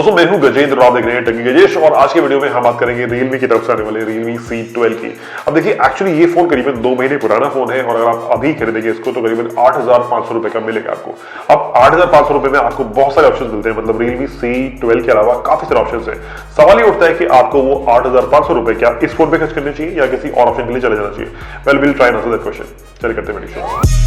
दोस्तों मैं हूं गजेंद्र और आप देख रहे हैं टेकी गजेश और आज के वीडियो में हम बात करेंगे Realme की तरफ से आने वाले Realme C12 की। अब देखिए एक्चुअली ये फोन करीबन 2 महीने पुराना फोन है और अगर आप अभी खरीदेंगे इसको तो करीबन 8,500 रुपए का मिलेगा आपको। अब 8,500 रुपए में आपको बहुत सारे ऑप्शन मिलते हैं, मतलब Realme C12 के अलावा काफी सारे ऑप्शन है। सवाल ये उठता है कि आपको वो 8,500 रुपए क्या इस फोन पे खर्च करने चाहिए या किसी और ऑप्शन के लिए चले जाना चाहिए। Well will try answer that question. चलिए करते हैं वीडियो शुरू।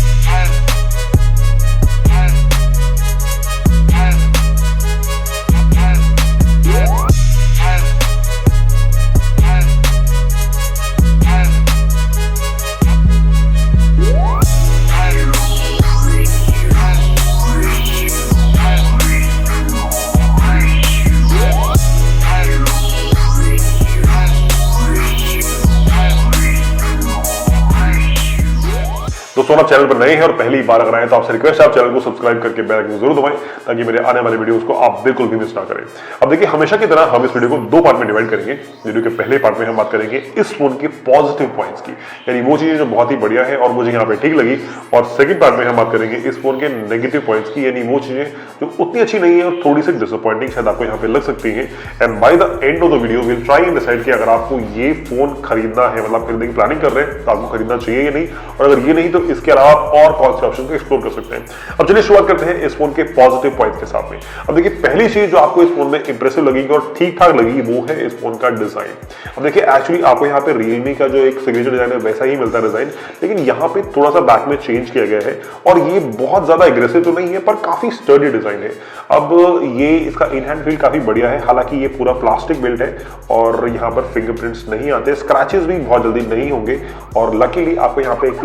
दोस्तों आप चैनल पर नए हैं और पहली बार अगर आए तो आपसे रिक्वेस्ट है आप चैनल को सब्सक्राइब करके बेल आइकन जरूर दबाएं ताकि मेरे आने वाले वीडियोस को आप बिल्कुल भी मिस ना करें। अब देखिए हमेशा की तरह हम इस वीडियो को 2 पार्ट में डिवाइड करेंगे। वीडियो के पहले पार्ट में हम बात करेंगे इस फोन के पॉजिटिव पॉइंट्स की, यानी वो चीजें जो बहुत ही बढ़िया है और मुझे यहाँ पे ठीक लगी, और सेकंड पार्ट में हम बात करेंगे इस फोन के नेगेटिव पॉइंट्स की, यानी वो चीजें जो उतनी अच्छी नहीं है और थोड़ी सी डिसअपॉइंटिंग शायद आपको यहाँ पे लग सकती है। And by the end of the video will try and decide कि अगर आपको ये फोन खरीदना है, मतलब खरीदने की प्लानिंग कर रहे हैं तो आपको खरीदना चाहिए या नहीं, और अगर ये नहीं तो इसके अलावा और कौन से ऑप्शन को एक्सप्लोर कर सकते हैं। अब चलिए शुरुआत करते हैं इस फोन के पॉजिटिव पॉइंट्स के साथ में। अब देखिए पहली चीज जो आपको इस फोन में इंप्रेसिव लगेगी और ठीक ठाक लगेगी वो है इस फोन का डिजाइन। अब देखिए एक्चुअली आपको यहाँ पे Realme का जो एक सिग्नेचर डिजाइन है वैसा ही मिलता है डिजाइन, लेकिन यहाँ पे थोड़ा सा बैक में चेंज किया गया है और ये बहुत ज्यादा एग्रेसिव तो नहीं है पर काफी स्टर्डी डिजाइन है। अब ये इसका इन हैंड फील काफी बढ़िया है, हालांकि ये पूरा प्लास्टिक बिल्ड है और यहाँ पर फिंगरप्रिंट्स नहीं आते, स्क्रैचेस भी बहुत जल्दी नहीं होंगे और लकीली आपको यहाँ पे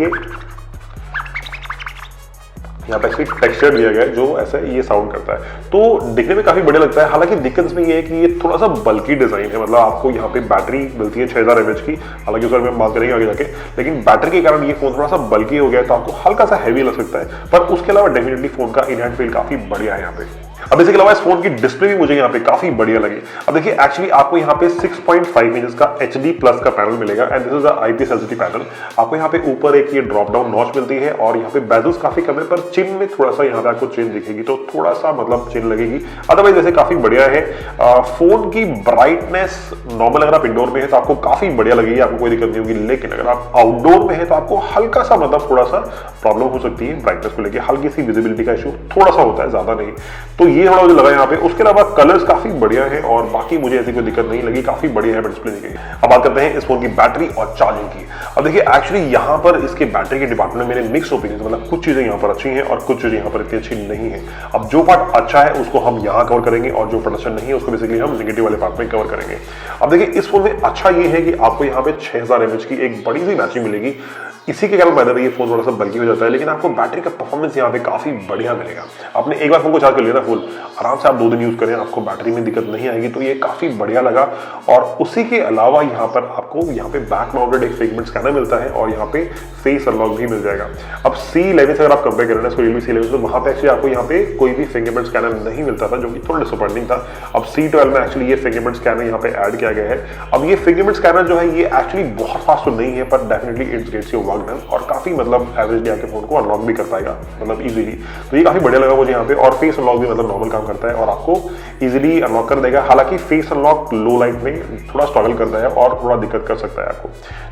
यहाँ पे इसकी टेक्सचर दिया गया है जो ऐसा ये साउंड करता है, तो दिखने में काफी बढ़िया लगता है। हालांकि दिक्कत इसमें ये है कि ये थोड़ा सा बल्की डिजाइन है, मतलब आपको यहाँ पे बैटरी मिलती है 6000 mAh की, हालांकि उस बारे में हम बात करेंगे आगे जाके, लेकिन बैटरी के कारण ये फोन थोड़ा सा बल्की हो गया है तो आपको हल्का सा हैवी लग सकता है, पर उसके अलावा डेफिनेटली फोन का इन हैंड फील काफी बढ़िया है यहाँ पे। अब इसके अलावा इस फोन की डिस्प्ले भी मुझे यहाँ पे काफी बढ़िया लगी। अब देखिए एक्चुअली आपको यहाँ पे 6.5 इंच का HD प्लस का पैनल मिलेगा and this is IPS LCD panel. आपको यहाँ पे ऊपर एक ये ड्रॉप डाउन नॉच मिलती है और यहाँ पे बेजल्स काफी कम है, पर चिन में थोड़ा सा यहाँ पे आपको चिन दिखेगी तो थोड़ा सा मतलब चिन लगेगी, अदरवाइज वैसे काफी बढ़िया है। फोन की ब्राइटनेस नॉर्मल अगर आप इंडोर में है तो आपको काफी बढ़िया लगेगी, आपको कोई दिक्कत नहीं होगी, लेकिन अगर आप आउटडोर में है तो आपको हल्का सा मतलब थोड़ा सा प्रॉब्लम हो सकती है ब्राइटनेस को लेकर, हल्की सी विजिबिलिटी का इशू थोड़ा सा होता है, ज्यादा नहीं, तो ये थोड़ा मुझे लगा यहाँ पे। उसके अलावा कलर्स काफी बढ़िया है और बाकी मुझे ऐसी कोई दिक्कत नहीं लगी, काफी बढ़िया है डिस्प्ले दिखेगी। अब बात करते हैं इस फोन की बैटरी और चार्जिंग की। अब देखिए एक्चुअली यहाँ पर इसके बैटरी के डिपार्टमेंट में मेरे मिक्स ओपिनियन, मतलब कुछ चीजें यहाँ पर अच्छी हैं और कुछ चीजें यहाँ पर इतनी अच्छी नहीं है। अब जो पार्ट अच्छा है उसको हम यहाँ कवर करेंगे और जो पार्ट अच्छा नहीं है उसको बेसिकली हम नेगेटिव वाले पार्ट में कवर करेंगे। अब देखिए इस फोन में अच्छा ये है कि आपको यहाँ पे 6000 mAh की एक बड़ी सी बैटरी मिलेगी, इसी के कारण मैंने ये फोन थोड़ा सा बल्कि हो जाता है, लेकिन आपको बैटरी का परफॉर्मेंस यहाँ पे काफी बढ़िया मिलेगा। आपने एक बार फोन को चार्ज कर लिया ना फुल, आराम से आप 2 दिन यूज करें, आपको बैटरी में दिक्कत नहीं आएगी, तो ये काफी बढ़िया लगा। और उसी के अलावा यहाँ पर आपको यहाँ पे बैक माउंटेड एक फिंगरप्रिंट स्कैनर मिलता है और यहाँ पे फेस अनलॉक भी मिल जाएगा। अब C11 से अगर आप कंपेयर करें इसको Realme C11 तो वहां पे एक्चुअली आपको यहाँ पे कोई भी फिंगरप्रिंट स्कैनर नहीं मिलता था, जो कि थोड़ा डिसअपॉइंटिंग था। अब C12 में एक्चुअली ये फिंगरप्रिंट स्कैनर यहाँ पे ऐड किया गया है। अब ये फिंगरप्रिंट स्कैनर जो है ये एक्चुअली बहुत फास्ट तो नहीं है, पर definitely it's gets your work done और काफी मतलब एवरेजली आपके फोन को अनलॉक भी कर पाएगा, मतलब इजीली, तो ये काफी बढ़िया लगा मुझे यहाँ पे। और फेस अनलॉक भी मतलब नॉर्मल काम करता है और आपको इजीली अनलॉक कर देगा, हालांकि फेस अनलॉक लो लाइट में थोड़ा स्ट्रगल करता है और थोड़ा दिक्कत कर सकता है आपको,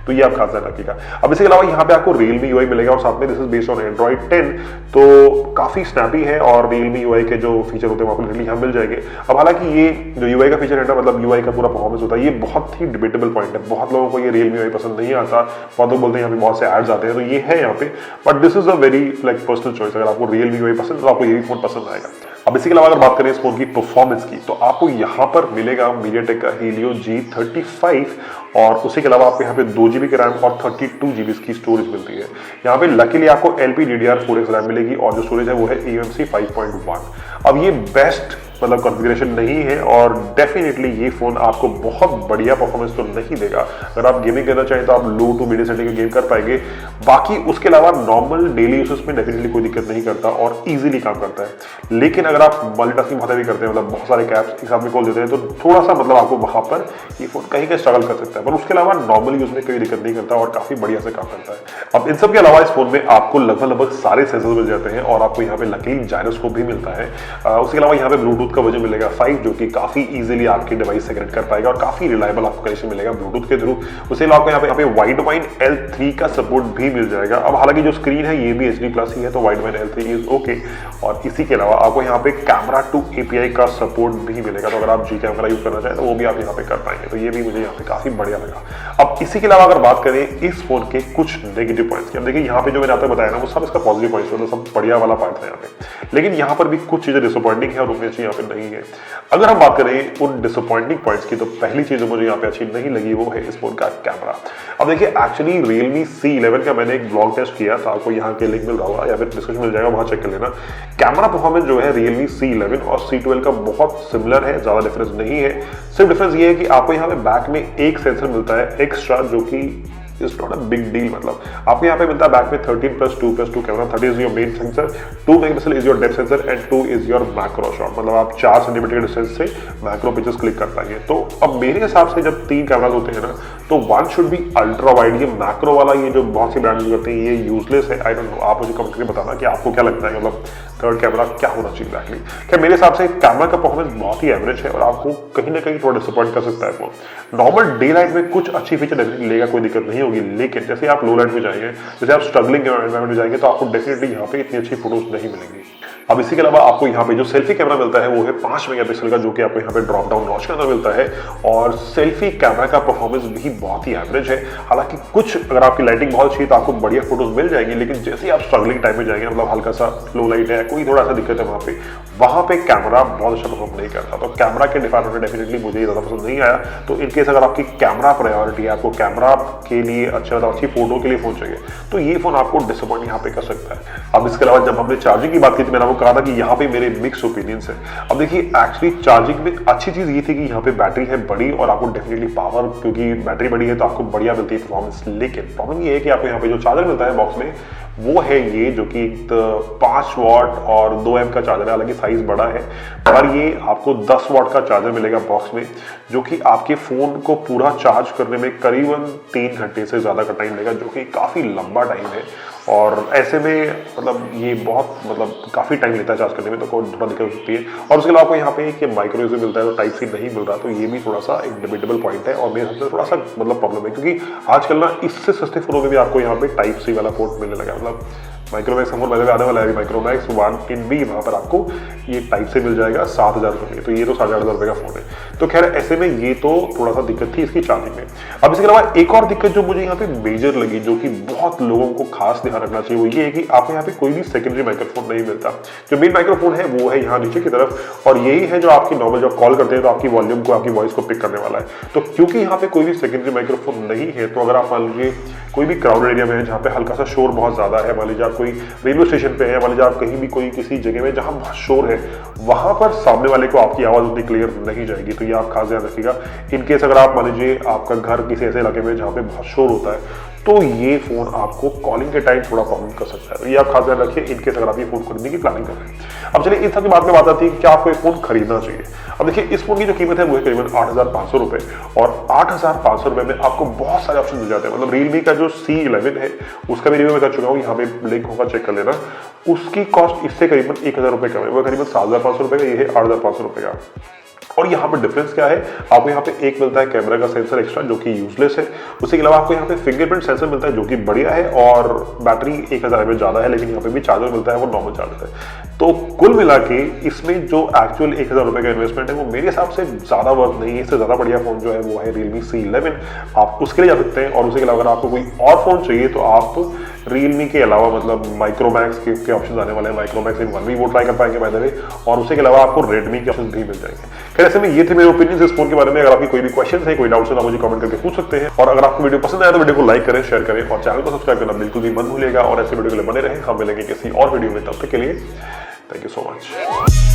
तो ये आप खास ध्यान रखिएगा। अब इसके अलावा यहाँ पे आपको Realme UI मिलेगा और साथ में this is based on Android 10, तो काफी स्नैपी है और Realme UI के जो फीचर होते हैं वो आपको यहाँ मिल जाएंगे। अब हालांकि ये जो UI का फीचर है ना, मतलब UI का पूरा परफॉर्मेंस होता है, ये बहुत ही डिबेटेबल पॉइंट है। बहुत लोगों को ये Realme UI पसंद नहीं आता, बहुत लोग बोलते हैं यहाँ पे बहुत से एड्स आते हैं, तो ये है यहाँ पे, but this is a very like personal choice. अगर आपको Realme UI पसंद है तो आपको ये भी फोन पसंद आएगा। अब इसके अलावा अगर बात करें इस फोन की परफॉर्मेंस की, तो आपको यहाँ पर मिलेगा MediaTek का Helio G35 और उसी के अलावा आपको यहाँ पे 2GB की रैम और 32GB की स्टोरेज मिलती है। यहाँ पे लकीली आपको LPDDR4X रैम मिलेगी और जो स्टोरेज है वो है eMMC 5.1। अब ये बेस्ट मतलब कॉन्फ़िगरेशन नहीं है और डेफिनेटली ये फोन आपको बहुत बढ़िया परफॉर्मेंस तो नहीं देगा। अगर आप गेमिंग करना चाहें तो आप लो टू मीडियम सेटिंग का गेम कर पाएंगे, बाकी उसके अलावा नॉर्मल डेली यूसेज में डेफिनेटली कोई दिक्कत नहीं करता और इजीली काम करता है। लेकिन अगर आप मल्टीटास्किंग बहुत भी करते हैं, मतलब बहुत सारे कैप्स एक साथ में खोल देते हैं, तो थोड़ा सा मतलब आपको वहां पर ये फोन कहीं का स्ट्रगल कर सकता है, पर उसके अलावा नॉर्मल यूज में कोई दिक्कत नहीं करता और काफी बढ़िया से काम करता है। अब इन सब के अलावा इस फोन में आपको लगभग सारे सेंसर्स मिल जाते हैं और आपको यहाँ पे लकीली जायरोस्कोप भी मिलता है। उसके अलावा यहाँ पे ब्लूटूथ ब्लूटूथ का वर्जन मिलेगा 5 जो कि काफी इजीली आपके डिवाइस से कनेक्ट कर पाएगा और काफी रिलायबल आपको कनेक्शन मिलेगा ब्लूटूथ के थ्रू। उसे आपको यहाँ पे वाइड वाइन L3 का सपोर्ट भी मिल जाएगा। अब हालांकि जो स्क्रीन है ये भी HD+ ही है, तो wide wine L3 is okay. और इसी के अलावा आपको यहाँ पे कैमरा टू API का सपोर्ट भी मिलेगा, तो अगर आप जी कैमरा यूज करना चाहें तो वो भी आप यहाँ पे कर पाएंगे, तो ये भी मुझे यहाँ पे काफी बढ़िया लगा। अब इसी के अलावा अगर बात करें इस फोन के कुछ नेगेटिव पॉइंट्स की, अब देखिए यहाँ पे जो मैंने आपको बताया ना वो सब इसका पॉजिटिव पॉइंट्स, मतलब सब बढ़िया वाला पार्ट है यहाँ पे, लेकिन यहाँ पर भी कुछ चीजें डिसअपॉइंटिंग है और उतनी अच्छी यहाँ पे नहीं है। अगर हम बात करें उन डिसअपॉइंटिंग पॉइंट्स की, तो पहली चीज जो मुझे यहाँ पे अच्छी नहीं लगी वो है इस फोन का कैमरा। अब देखिए एक्चुअली Realme C11 का मैंने एक ब्लॉग टेस्ट किया था, आपको यहाँ के लिंक मिल रहा होगा या फिर डिस्क्रिप्शन मिल जाएगा, वहां चेक कर लेना। कैमरा परफॉर्मेंस जो है Realme C11 और C12 का बहुत सिमिलर है, ज्यादा डिफरेंस नहीं है। सिर्फ डिफरेंस ये है कि आपको यहाँ पे बैक में एक सेंसर मिलता है एक्स्ट्रा, जो कि is not a big deal. मतलब आपको यहाँ पे मिलता है बैक में 13+2+2 camera, 30 is your main sensor, 2 megapixel is your depth sensor and 2 is your macro shot. मतलब आप 4 सेंटीमीटर के डिस्टेंस से मैक्रो पिक्चर्स क्लिक कर पाएंगे। तो अब मेरे हिसाब से जब 3 कैमराज होते हैं ना, तो one should be ultra wide. ये मैक्रो वाला ये जो बहुत सी ब्रांड्स करते हैं ये यूजलेस है। आई डोंट नो, आप मुझे कमेंट करके बताना कि आपको क्या लगता है, मतलब थर्ड कैमरा क्या होना चाहिए एक्चुअली। क्या मेरे हिसाब से कैमरा का परफॉर्मेंस बहुत ही एवरेज है और आपको कहीं ना कहीं थोड़ा डिसअपॉइंट कर सकता है फोन। नॉर्मल डे लाइट में कुछ अच्छी फीचर डेफिनेटली लेगा, कोई दिक्कत नहीं होगी, लेकिन जैसे आप लो लाइट में जाएंगे, जैसे आप स्ट्रगलिंग एनवायरनमेंट में जाएंगे, तो आपको डेफिनेटली यहाँ पे इतनी अच्छी फोटोज नहीं मिलेंगी। अब इसी के अलावा आपको यहाँ पे जो सेल्फी कैमरा मिलता है वो है 5 मेगापिक्सल का, जो कि आपको यहाँ पे ड्रॉप डाउन नॉच के अंदर मिलता है। और सेल्फी कैमरा का परफॉर्मेंस भी बहुत ही एवरेज है। हालांकि कुछ अगर आपकी लाइटिंग बहुत अच्छी है तो आपको बढ़िया फोटोज मिल जाएंगी, लेकिन जैसे आप स्ट्रगलिंग टाइम में जाएंगे, मतलब हल्का सा लो लाइट है, कोई थोड़ा सा दिक्कत है वहां पे कैमरा बहुत अच्छा परफॉर्म नहीं करता। तो कैमरा के डिपार्टमेंट में डेफिनेटली मुझे ज्यादा पसंद नहीं आया। तो इनकेस अगर आपकी कैमरा प्रायोरिटी है, आपको कैमरा के लिए अच्छा अच्छी फोटो के लिए फोन चाहिए, तो ये फोन आपको डिसअपॉइंट यहाँ पे कर सकता है। अब इसके अलावा जब हमने चार्जिंग की बात की थी, मैंने आपको कहा था कि यहाँ पे मेरे मिक्स ओपिनियंस है। अब देखिए एक्चुअली चार्जिंग में अच्छी चीज ये थी कि यहाँ पे बैटरी है बड़ी और आपको डेफिनेटली पावर, क्योंकि बैटरी बड़ी है तो आपको बढ़िया मिलती है परफॉर्मेंस। लेकिन प्रॉब्लम ये है कि आपको यहाँ पे जो चार्जर मिलता है बॉक्स में वो है ये, जो कि 5 वॉट और 2 एम का चार्जर है। हालांकि साइज बड़ा है, पर ये आपको 10 वॉट का चार्जर मिलेगा बॉक्स में, जो कि आपके फोन को पूरा चार्ज करने में करीबन 3 घंटे से ज्यादा का टाइम लेगा, जो कि काफी लंबा टाइम है। और ऐसे में मतलब ये बहुत काफी टाइम लेता है चार्ज करने में, तो कोई थोड़ा दिक्कत हो सकती है। और उसके अलावा आपको यहाँ पे एक माइक्रो यूएसबी मिलता है, तो टाइप सी नहीं मिल रहा, तो ये भी थोड़ा सा एक डिबेटेबल पॉइंट है और मेरे हिसाब से थोड़ा सा प्रॉब्लम है, क्योंकि आजकल ना इससे सस्ते फोनों में भी आपको यहाँ पे टाइप सी वाला पोर्ट मिलने लगा। मतलब माइक्रोमैक्स का फोन आने वाला है, माइक्रोमैक्स 1 in B, वहां पर आपको ये टाइप से मिल जाएगा 7,000 रुपये, तो ये तो 8,500 रुपये का फोन है। तो खैर ऐसे में ये तो थोड़ा सा दिक्कत थी इसकी चार्जिंग में। अब इसके अलावा एक और दिक्कत जो मुझे यहाँ पे मेजर लगी, जो कि बहुत लोगों को खास ध्यान रखना चाहिए, वो ये है कि आपको यहाँ पे कोई भी सेकेंडरी माइक्रोफोन नहीं मिलता। जो मेन माइक्रोफोन है वो है यहाँ नीचे की तरफ, और यही है जो आपकी नॉर्मल जब कॉल करते हैं तो आपकी वॉल्यूम को, आपकी वॉइस को पिक करने वाला है। तो क्योंकि यहाँ पे कोई भी सेकेंडरी माइक्रोफोन नहीं है, तो अगर आप मान लीजिए कोई भी क्राउड एरिया में है जहाँ पे हल्का सा शोर बहुत ज्यादा है, मान लीजिए आप कोई रेलवे स्टेशन पे है, मान लीजिए आप कहीं भी कोई किसी जगह में जहाँ बहुत शोर है, वहां पर सामने वाले को आपकी आवाज उतनी क्लियर नहीं जाएगी। तो ये आप खास ध्यान रखिएगा। इनकेस अगर आप मान लीजिए आपका घर किसी ऐसे इलाके में जहाँ पे बहुत शोर होता है, तो ये फोन आपको कॉलिंग के टाइम थोड़ा प्रॉब्लम कर सकता है। तो ये आप खास ध्यान रखिए इनकेस अगर आप ये फोन खरीदने की प्लानिंग कर रहे हैं। अब चलिए इस सब की बात में बात आती है कि क्या आपको ये फोन खरीदना चाहिए। अब देखिए इस फोन की जो कीमत है वो है करीबन 8,500 रुपए, और 8,500 रुपए में आपको बहुत सारे ऑप्शन मिल जाते हैं। मतलब Realme का जो C11 है उसका भी रिव्यू मैं कर चुका हूँ, यहाँ पे लिंक होगा, चेक कर लेना। उसकी कॉस्ट इससे करीबन 1,000 रुपए कम है, वो करीबन 7,500 रुपए का, ये है 8,500 रुपए का। और यहाँ पे डिफरेंस क्या है, आपको यहाँ पे एक मिलता है कैमरा का सेंसर एक्स्ट्रा, जो कि यूजलेस है। उसके अलावा आपको यहाँ पे फिंगरप्रिंट सेंसर मिलता है, जो कि बढ़िया है, और बैटरी 1000 mAh ज्यादा है, लेकिन यहाँ पे भी चार्जर मिलता है, वो नॉर्मल चार्जर है। तो कुल मिला के इसमें जो एक्चुअल 1,000 रुपए का इन्वेस्टमेंट है वो मेरे हिसाब से ज्यादा वर्थ नहीं है। इससे ज्यादा बढ़िया फोन जो है वो है Realme C11, आप उसके लिए जा सकते हैं। और उसके अलावा अगर आपको कोई और फोन चाहिए तो आप Realme के अलावा मतलब माइक्रोमैक्स के ऑप्शन आने वाले हैं, माइक्रोमैक्स इन 1 भी वो ट्राई कर पाएंगे बाय द वे, और उसके अलावा आपको Redmi के ऑप्शन भी मिल जाएंगे। खैर ऐसे में ये थे मेरे ओपिनियंस इस फोन के बारे में। अगर आपकी कोई भी क्वेश्चन है, कोई डाउट्स है, तो मुझे कमेंट करके पूछ सकते हैं। और अगर आपको वीडियो पसंद आया तो वीडियो को लाइक करें, शेयर करें, और चैनल को सब्सक्राइब करना बिल्कुल भी मत भूलिएगा। और ऐसे वीडियो के लिए बने रहें। हम मिलेंगे किसी और वीडियो में, तब तक के लिए थैंक यू सो मच।